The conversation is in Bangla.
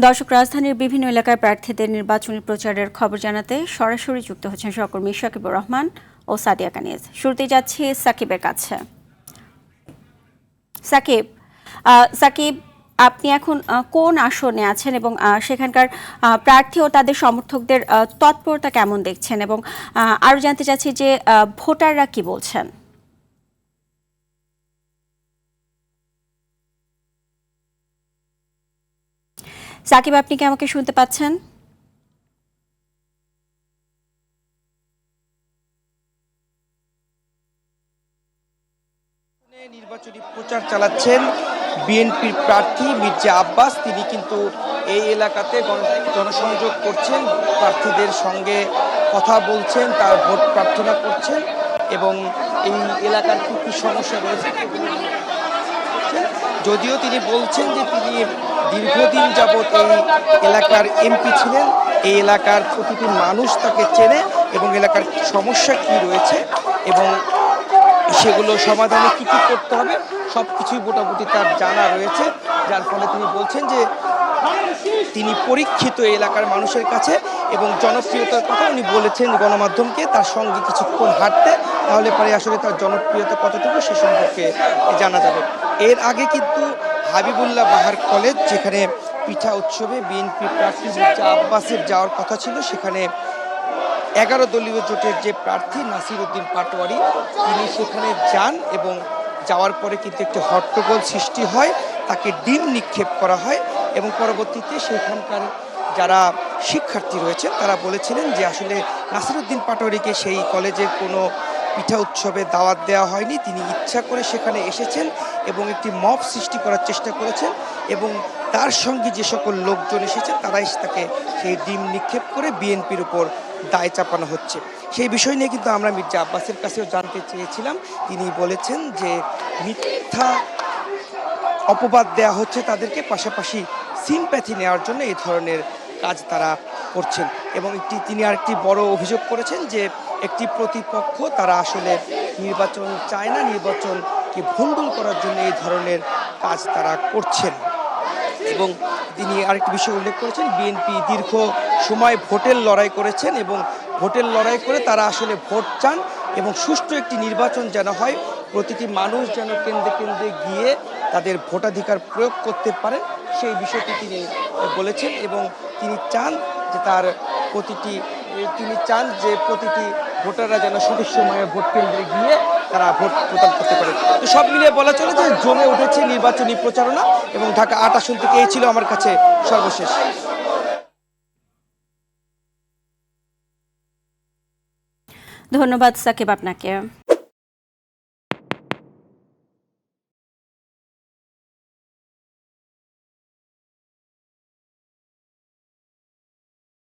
দর্শক, রাজধানীর বিভিন্ন এলাকায় প্রার্থীদের নির্বাচনী প্রচারের খবর জানাতে সরাসরি যুক্ত হচ্ছেন সহকর্মী সাকিবুর রহমান ও সাদিয়া কানিজ। শুরুতেই যাচ্ছি সাকিবের কাছে। সাকিব, সাকিব, আপনি এখন কোন আসনে আছেন এবং সেখানকার প্রার্থী ও তাদের সমর্থকদের তৎপরতা কেমন দেখছেন, এবং আরও জানতে চাচ্ছি যে ভোটাররা কি বলছেন? সাকিব, আপনি কি আমাকে শুনতে পাচ্ছেন? নির্বাচনী প্রচার চালাচ্ছেন বিএনপির প্রার্থী মির্জা আব্বাস। তিনি কিন্তু এই এলাকাতে জনসংযোগ করছেন, প্রার্থীদের সঙ্গে কথা বলছেন, তার ভোট প্রার্থনা করছেন এবং এই এলাকার কি কি সমস্যা রয়েছে যদিও তিনি বলছেন যে তিনি দীর্ঘদিন যাবৎ এই এলাকার এমপি ছিলেন, এই এলাকার প্রতিটি মানুষ তাকে চেনে এবং এলাকার সমস্যা কি রয়েছে এবং সেগুলো সমাধানে কি কি করতে হবে সব কিছুই মোটামুটি তার জানা রয়েছে, যার ফলে তিনি বলছেন যে তিনি পরীক্ষিত এলাকার মানুষের কাছে এবং জনপ্রিয়তার কথা উনি বলেছেন গণমাধ্যমকে তার সঙ্গে কিছুক্ষণ হাঁটতে, তাহলে পরে আসলে তার জনপ্রিয়তা কতটুকু সে সম্পর্কে জানা যাবে। এর আগে কিন্তু হাবিবুল্লাহ বাহার কলেজ, যেখানে পিঠা উৎসবে বিএনপি প্রার্থী মির্জা আব্বাসের যাওয়ার কথা ছিল, সেখানে 11 দলীয় জোটের যে প্রার্থী নাসির উদ্দিন পাটোয়ারি তিনি সেখানে যান এবং যাওয়ার পরে কিন্তু একটি হট্টগোল সৃষ্টি হয়, তাকে ডিম নিক্ষেপ করা হয় এবং পরবর্তীতে সেখানকার যারা শিক্ষার্থী রয়েছেন তারা বলেছিলেন যে আসলে নাসির উদ্দিন পাটোয়ারিকে সেই কলেজের কোনো পিঠা উৎসবে দাওয়াত দেওয়া হয়নি, তিনি ইচ্ছা করে সেখানে এসেছেন এবং একটি মব সৃষ্টি করার চেষ্টা করেছেন এবং তার সঙ্গে যে সকল লোকজন এসেছে তারাই তাকে সেই ডিম নিক্ষেপ করে বিএনপির উপর দায় চাপানো হচ্ছে। সেই বিষয় নিয়ে কিন্তু আমরা মির্জা আব্বাসের কাছেও জানতে চেয়েছিলাম, তিনি বলেছেন যে মিথ্যা অপবাদ দেয়া হচ্ছে তাদেরকে, পাশাপাশি সিম্প্যাথি নেওয়ার জন্য এই ধরনের কাজ তারা করছেন এবং তিনি আরেকটি বড় অভিযোগ করেছেন যে একটি প্রতিপক্ষ তারা আসলে নির্বাচন চায় না, নির্বাচনকে ভণ্ডুল করার জন্য এই ধরনের কাজ তারা করছেন। এবং তিনি আরেকটি বিষয় উল্লেখ করেছেন, বিএনপি দীর্ঘ সময় ভোটের লড়াই করেছেন এবং ভোটের লড়াই করে তারা আসলে ভোট চান এবং সুষ্ঠু একটি নির্বাচন যেন হয়, প্রতিটি মানুষ যেন কেন্দ্রে কেন্দ্রে গিয়ে তাদের ভোটাধিকার প্রয়োগ করতে পারেন, সেই বিষয়টি তিনি বলেছেন এবং তিনি চান যে প্রতিটি ভোটাররা যেন সঠিক সময়ে ভোট কেন্দ্রে গিয়ে তারা ভোট প্রদান করতে পারে। তো সব মিলিয়ে বলা চলে যে জমে উঠেছে নির্বাচনী প্রচারণা এবং ঢাকা ৮ আসন থেকে এই ছিল আমার কাছে সর্বশেষ। ধন্যবাদ সাকিব আপনাকে।